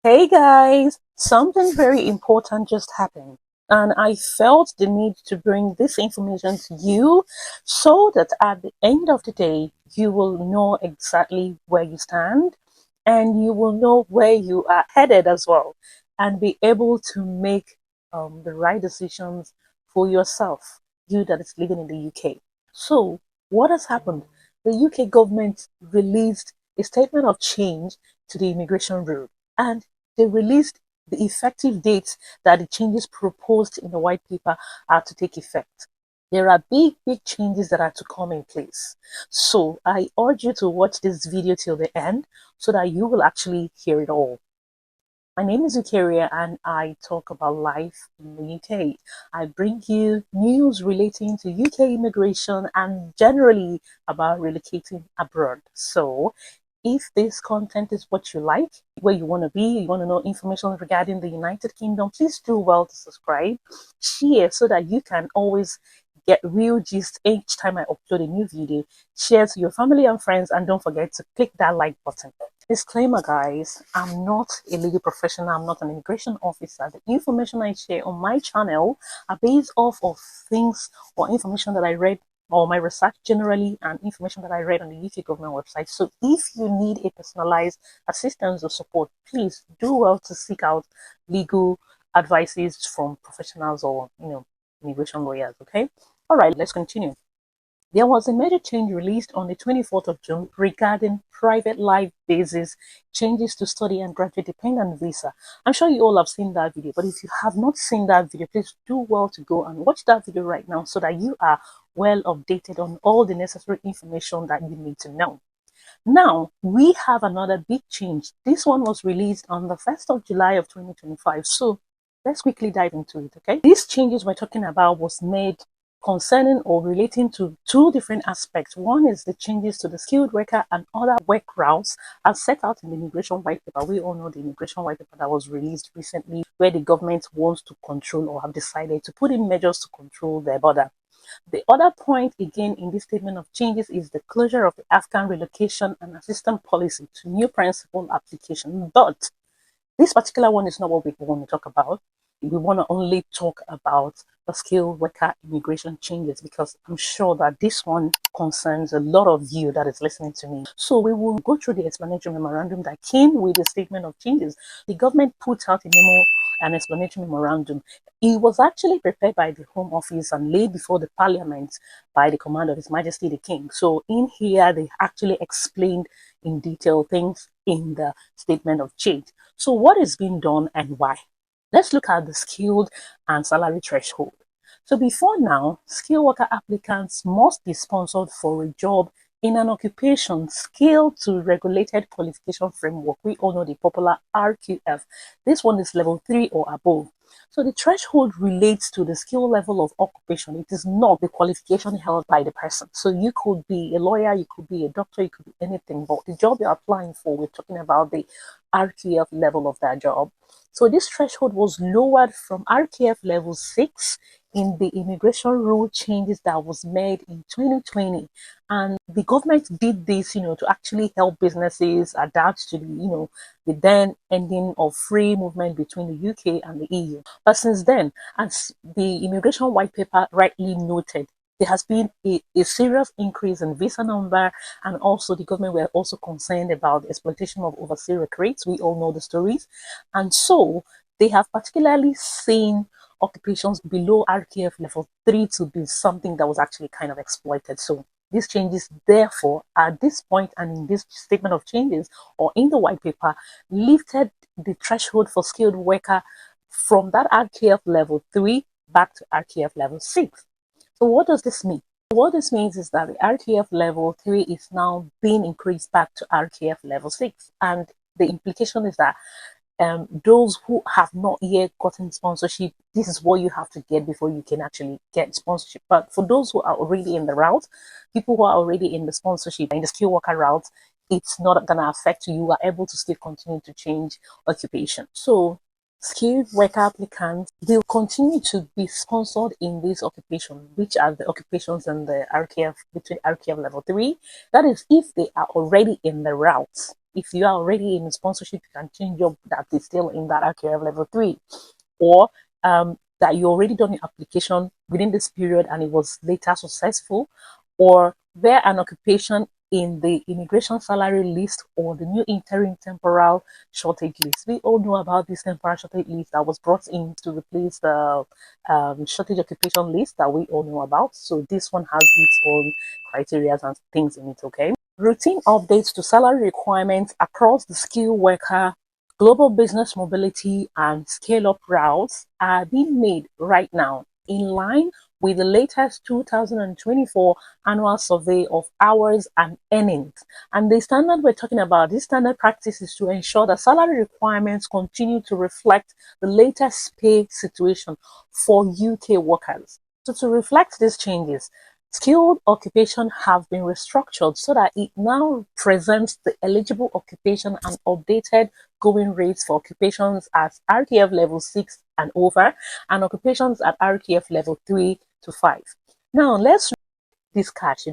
Hey guys, something very important just happened, and I felt the need to bring this information to you so that at the end of the day, you will know exactly where you stand and you will know where you are headed as well, and be able to make the right decisions for yourself, you that is living in the UK. So, what has happened? The UK government released a statement of change to the immigration rule, and they released the effective dates that the changes proposed in the white paper are to take effect. There are big changes that are to come in place. So I urge you to watch this video till the end so that you will actually hear it all. My name is Ukeria and I talk about life in the UK. I bring you news relating to UK immigration and generally about relocating abroad. So if this content is what you like, where you want to be, you want to know information regarding the United Kingdom, please do well to subscribe, share so that you can always get real gist each time I upload a new video. Share to your family and friends, and don't forget to click that like button. Disclaimer, guys, I'm not a legal professional, I'm not an immigration officer. The information I share on my channel are based off of things or information that I read or my research generally and information that I read on the UK government website. So if you need a personalized assistance or support, please do well to seek out legal advices from professionals or immigration lawyers. Okay. All right, let's continue. There was a major change released on the 24th of June regarding private life basis changes to study and graduate dependent visa. I'm sure you all have seen that video, but if you have not seen that video, please do well to go and watch that video right now so that you are well updated on all the necessary information that you need to know. Now, we have another big change. This one was released on the 1st of July of 2025. So let's quickly dive into it, okay? These changes we're talking about was made concerning or relating to two different aspects. One is the changes to the skilled worker and other work routes as set out in the immigration white paper. We all know the immigration white paper that was released recently, where the government wants to control or have decided to put in measures to control their border. The other point again in this statement of changes is the closure of the Afghan relocation and assistance policy to new principal application. But this particular one is not what we want to talk about. We want to only talk about the skilled worker immigration changes because I'm sure that this one concerns a lot of you that is listening to me. So we will go through the explanatory memorandum that came with the statement of changes. The government put out a memo, an explanatory memorandum. It was actually prepared by the Home Office and laid before the Parliament by the command of His Majesty the King. So in here, they actually explained in detail things in the statement of change. So what is being done and why? Let's look at the skilled and salary threshold. So before now, skilled worker applicants must be sponsored for a job in an occupation scaled to regulated qualification framework. We all know the popular RQF. This one is level 3 or above. So the threshold relates to the skill level of occupation. It is not the qualification held by the person. So you could be a lawyer, you could be a doctor, you could be anything, but the job you're applying for, we're talking about the RQF level of that job. So this threshold was lowered from RQF level 6 in the immigration rule changes that was made in 2020. And the government did this, to actually help businesses adapt to the then ending of free movement between the UK and the EU. But since then, as the immigration white paper rightly noted, there has been a serious increase in visa number, and also the government were also concerned about the exploitation of overseas recruits. We all know the stories. And so they have particularly seen occupations below RKF level 3 to be something that was actually kind of exploited. So these changes, therefore, at this point and in this statement of changes or in the white paper, lifted the threshold for skilled worker from that RKF level 3 back to RKF level 6. So what does this mean? What this means is that the RKF level 3 is now being increased back to RKF level 6. And the implication is that those who have not yet gotten sponsorship, this is what you have to get before you can actually get sponsorship. But for those who are already in the route, people who are already in the sponsorship, in the skilled worker route, it's not going to affect you. You are able to still continue to change occupation. So skilled worker applicants will continue to be sponsored in this occupation, which are the occupations in the RKF between RKF level 3. That is, if they are already in the route. If you are already in sponsorship, you can change job that is still in that RKF level 3, or that you already done your application within this period and it was later successful, or where an occupation in the immigration salary list or the new interim temporal shortage list. We all know about this temporal shortage list that was brought in to replace the shortage occupation list that we all know about. So this one has its own criteria and things in it, okay? Routine updates to salary requirements across the skilled worker, global business mobility, and scale-up routes are being made right now in line with the latest 2024 annual survey of hours and earnings. And the standard we're talking about, this standard practice is to ensure that salary requirements continue to reflect the latest pay situation for UK workers. So to reflect these changes, skilled occupation have been restructured so that it now presents the eligible occupation and updated going rates for occupations at RKF level 6 and over, and occupations at RKF level 3 to 5. Now, let's this catch,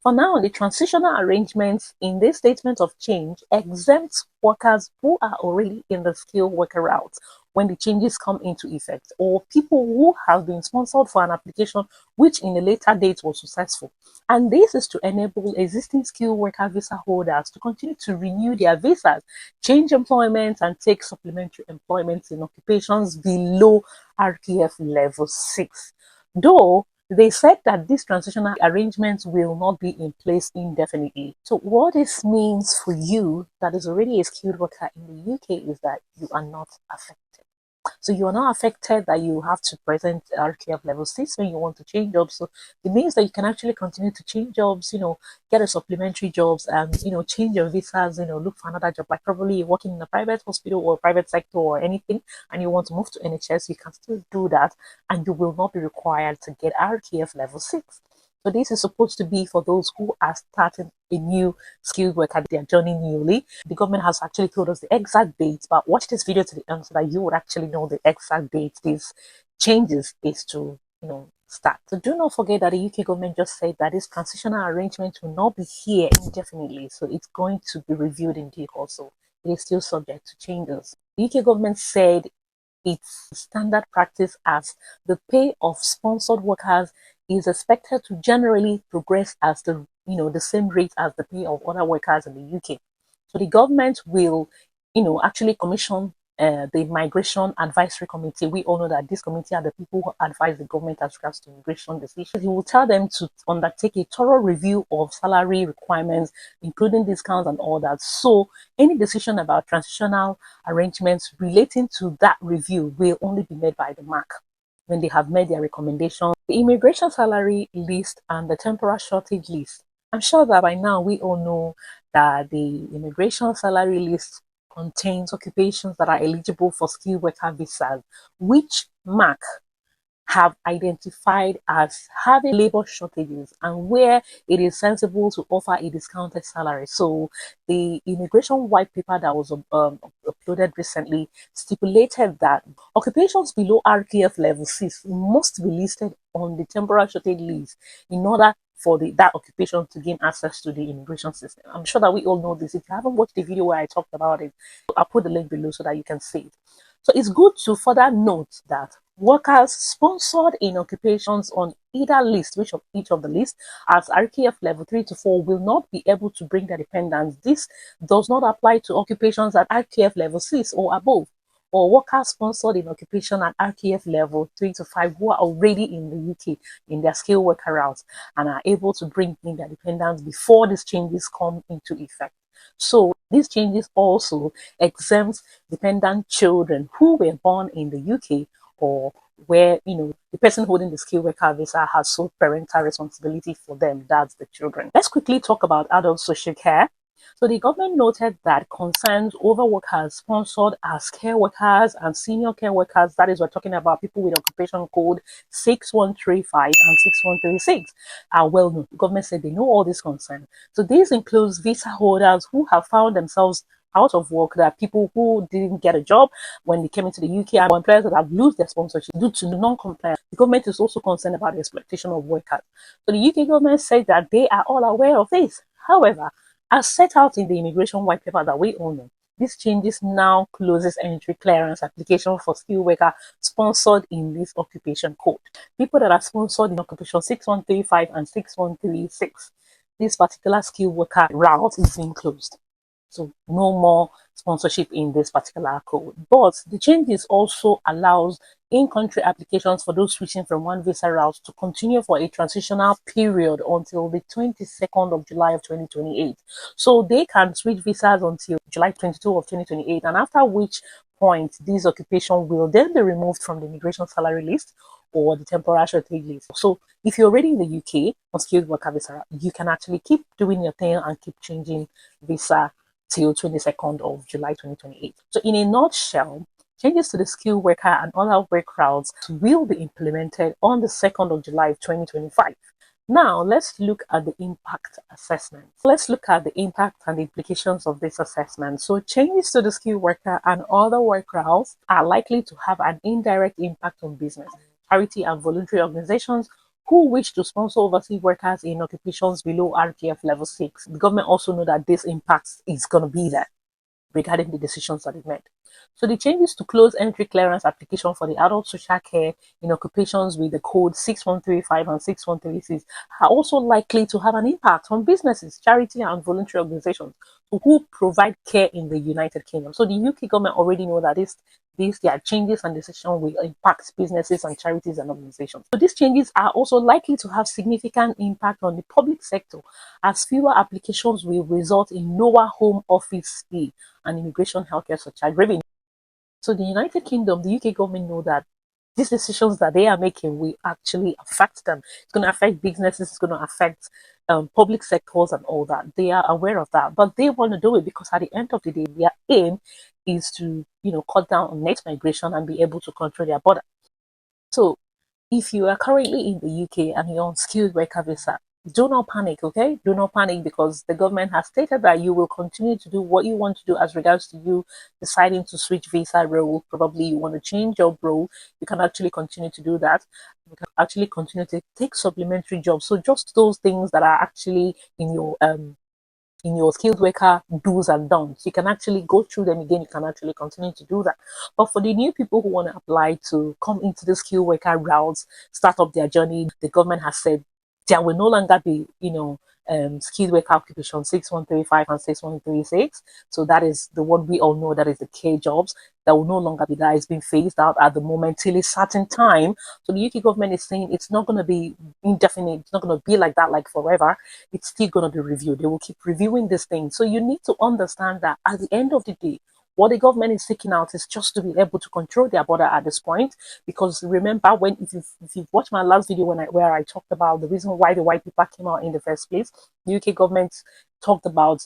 For now, the transitional arrangements in this statement of change exempts workers who are already in the skilled worker route when the changes come into effect, or people who have been sponsored for an application which in a later date was successful. And this is to enable existing skilled worker visa holders to continue to renew their visas, change employment, and take supplementary employment in occupations below RKF level 6. Though they said that these transitional arrangements will not be in place indefinitely. So what this means for you that is already a skilled worker in the UK is that you are not affected. So you are not affected that you have to present RKF level 6 when you want to change jobs. So it means that you can actually continue to change jobs, get a supplementary jobs and, change your visas, look for another job, like probably you're working in a private hospital or private sector or anything, and you want to move to NHS, you can still do that and you will not be required to get RKF level 6. So this is supposed to be for those who are starting a new skilled worker, they are joining newly. The government has actually told us the exact date, but watch this video to the end so that you would actually know the exact date these changes is to, start. So do not forget that the UK government just said that this transitional arrangement will not be here indefinitely. So it's going to be reviewed in due course. It is still subject to changes. The UK government said it's standard practice as the pay of sponsored workers is expected to generally progress as the same rate as the pay of other workers in the UK. So the government will, actually commission the Migration Advisory Committee. We all know that this committee are the people who advise the government as regards to immigration decisions. He will tell them to undertake a thorough review of salary requirements, including discounts and all that. So any decision about transitional arrangements relating to that review will only be made by the MAC when they have made their recommendation. The immigration salary list and the temporal shortage list. I'm sure that by now we all know that the immigration salary list contains occupations that are eligible for skilled worker visas, which MAC have identified as having labor shortages and where it is sensible to offer a discounted salary. So the immigration white paper that was uploaded recently stipulated that occupations below RKF level 6 must be listed on the temporal shortage list in order for that occupation to gain access to the immigration system. I'm sure that we all know this. If you haven't watched the video where I talked about it, I'll put the link below so that you can see it. So it's good to further note that workers sponsored in occupations on either list, each of the lists, as RKF level 3 to 4 will not be able to bring their dependents. This does not apply to occupations at RKF level 6 or above, or workers sponsored in occupation at RKF level 3 to 5 who are already in the UK in their skilled worker routes and are able to bring in their dependents before these changes come into effect. So these changes also exempt dependent children who were born in the UK or where, the person holding the skilled worker visa has sole parental responsibility for them. That's the children. Let's quickly talk about adult social care. So the government noted that concerns over workers sponsored as care workers and senior care workers, that is, we're talking about people with occupation code 6135 and 6136, are well known. The government said they know all these concerns. So this includes visa holders who have found themselves out of work. There are people who didn't get a job when they came into the UK, and employers that have lost their sponsorship due to non-compliance. The government is also concerned about the exploitation of workers. So the UK government said that they are all aware of this. However, as set out in the immigration white paper that we all know, these changes now closes entry clearance application for skilled worker sponsored in this occupation code. People that are sponsored in occupation 6135 and 6136, this particular skilled worker route is being closed. So no more sponsorship in this particular code. But the changes also allows in-country applications for those switching from one visa route to continue for a transitional period until the 22nd of July of 2028. So they can switch visas until July 22 of 2028, and after which point this occupation will then be removed from the immigration salary list or the temporary shortage list. So if you're already in the UK on skilled worker visa, you can actually keep doing your thing and keep changing visa till 22nd of July 2028. So in a nutshell, changes to the skilled worker and other work routes will be implemented on the 2nd of July 2025. Now, let's look at the impact assessment. Let's look at the impact and the implications of this assessment. So changes to the skilled worker and other work routes are likely to have an indirect impact on business, charity and voluntary organizations who wish to sponsor overseas workers in occupations below RTF level 6. The government also know that this impact is going to be there regarding the decisions that it made. So the changes to close entry clearance application for the adult social care in occupations with the code 6135 and 6136 are also likely to have an impact on businesses, charity and voluntary organizations who provide care in the United Kingdom. So the UK government already know that their changes and decisions will impact businesses and charities and organizations. So these changes are also likely to have significant impact on the public sector, as fewer applications will result in lower home office fee and immigration healthcare surcharge revenue. So the United Kingdom, the UK government know that these decisions that they are making will actually affect them. It's going to affect businesses, it's going to affect public sectors and all that. They are aware of that, but they want to do it because at the end of the day, their aim is to, cut down on net migration and be able to control their border. So if you are currently in the UK and you're on skilled worker visa, do not panic, okay? Do not panic, because the government has stated that you will continue to do what you want to do as regards to you deciding to switch visa role. Probably you want to change your role. You can actually continue to do that. You can actually continue to take supplementary jobs. So just those things that are actually in your skilled worker do's and don'ts. You can actually go through them again. You can actually continue to do that. But for the new people who want to apply to come into the skilled worker routes, start up their journey, the government has said there will no longer be, skilled worker occupation 6135 and 6136. So that is the one we all know, that is the K jobs. That will no longer be there. It's been phased out at the moment till a certain time. So the UK government is saying it's not going to be indefinite. It's not going to be like that, like forever. It's still going to be reviewed. They will keep reviewing this thing. So you need to understand that at the end of the day, what the government is seeking out is just to be able to control their border at this point. Because remember, if you've watched my last video where I talked about the reason why the white people came out in the first place, the UK government talked about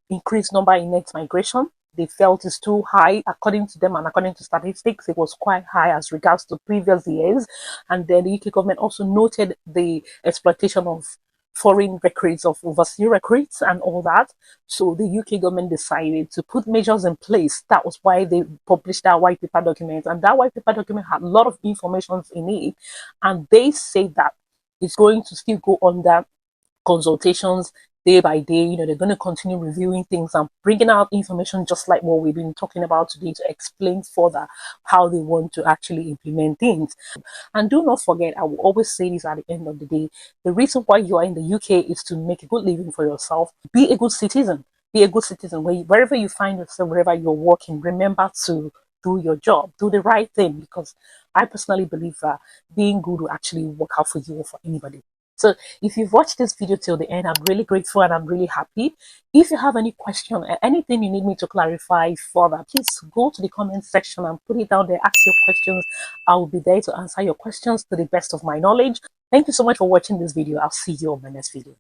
increased number in net migration. They felt is too high, according to them and according to statistics. It was quite high as regards to previous years. And then the UK government also noted the exploitation of foreign recruits, of overseas recruits and all that. So the UK government decided to put measures in place. That was why they published that white paper document. And that white paper document had a lot of information in it. And they say that it's going to still go under consultations day by day. They're going to continue reviewing things and bringing out information just like what we've been talking about today to explain further how they want to actually implement things. And do not forget, I will always say this at the end of the day, the reason why you are in the UK is to make a good living for yourself. Be a good citizen. Be a good citizen. Wherever you find yourself, wherever you're working, remember to do your job, do the right thing, because I personally believe that being good will actually work out for you or for anybody. So if you've watched this video till the end, I'm really grateful and I'm really happy. If you have any question or anything you need me to clarify further, please go to the comment section and put it down there. Ask your questions. I will be there to answer your questions to the best of my knowledge. Thank you so much for watching this video. I'll see you on my next video.